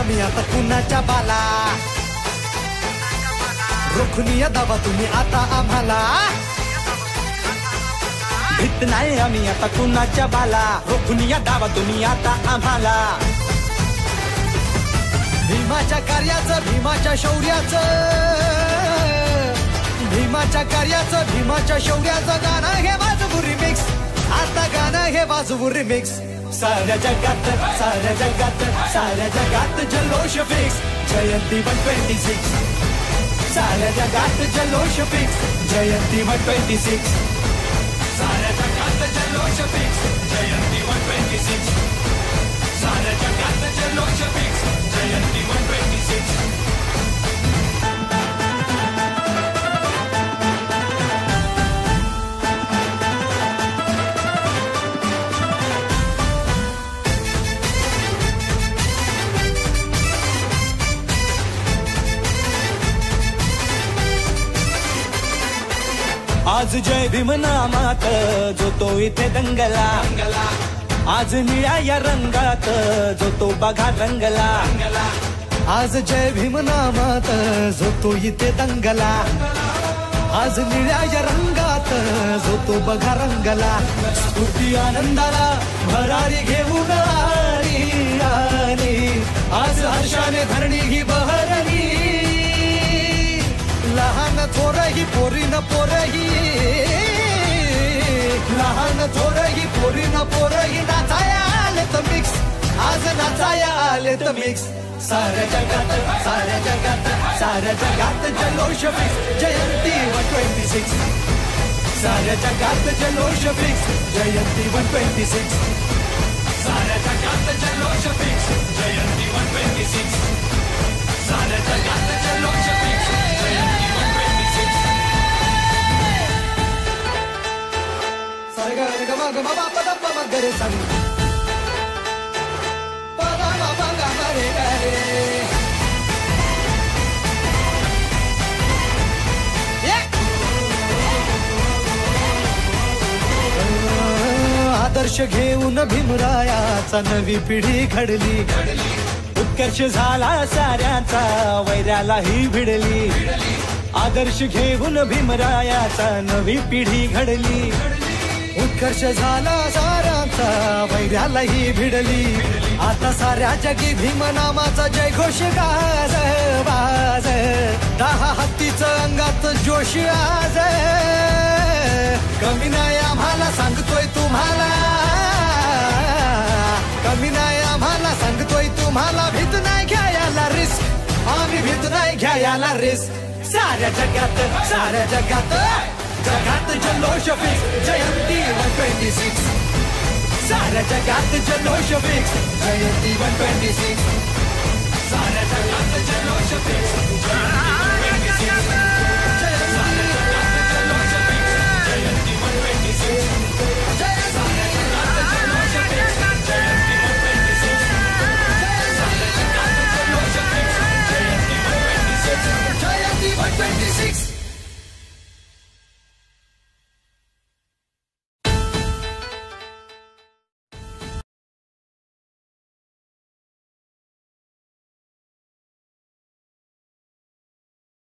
आम्ही आता कुणाच्या बाला, रोखून दाबा तुम्ही आता आम्हाला. भीत नाही आम्ही आता कुणाच्या बाला, रोखून दाबा तुम्ही आता आम्हाला. भीमाच्या कार्याचं, भीमाच्या शौर्याचं, भीमाच्या कार्याचं, भीमाच्या शौर्याचं गाणं हे वाजवू रिमिक्स. आता गाणं हे वाजवू रिमिक्स. साऱ्या जगात, साऱ्या जगात, साऱ्या जगात जल्लोष फिक्स. जयंती 126. साऱ्या जगात जल्लोष फिक्स. जयंती 126. साऱ्या जगात जल्लोष फिक्स. जयंती 126. साऱ्या जगात जल्लोष फिक्स. जयंती 126. आज जय भीम नामात जो तो इथे दंगला, आज निळ्या या रंगात जो तो बघा रंगला. आज जय भीम नामात जो तो इथे दंगला, आज निळ्या या रंगात जो तो बघा रंगला. स्फूर्ती आनंदाला भरारी घेऊन आली, आज हर्षाने धरणी ही बहरली. लहान थोरही पोरी न पोरही, लहान थोरही पोरी न पोरही नाचाया आले तर मिक्स. आज नाचाया आले तर मिक्स. साऱ्या जगात, साऱ्या जगात, साऱ्या जगात जल्लोष फिक्स. जयंती 126. साऱ्या जगात जल्लोष फिक्स. जयंती 126. साऱ्या जगात जल्लोष फिक्स. जयंती 126. साऱ्या जगात जल्लोष फिक्स. जयंती 126. सारे गा गा मा मा पा दा पा मा गा रे सा पा दा मा पा गा मा रे गा रे. आदर्श घेऊन भीमरायाचा नवी पिढी घडली. उत्कर्ष झाला साऱ्याचा, वैरालाही भिडली. आदर्श घेऊन भीमरायाचा नवी पिढी घडली. उत्कर्ष झाला साऱ्यांचा, वैरालाही भिडली. आता साऱ्या जगी भीम नामाचा जय घोष गाज बाज. 10 हत्तीचं अंगात जोश आज. कमी नाही आम्हाला सांगतोय तुम्हाला, कमी नाही आम्हाला सांगतोय तुम्हाला. भीत नाही घ्यायला रिस्क, आम्ही भीत नाही घ्यायला रिस्क. साऱ्या जगात, साऱ्या जगात, जगात जल्लोष फिक्स. जयंती 126. साऱ्या जगात जल्लोष फिक्स. जयंती 126. साऱ्या जगात जल्लोष फिक्स.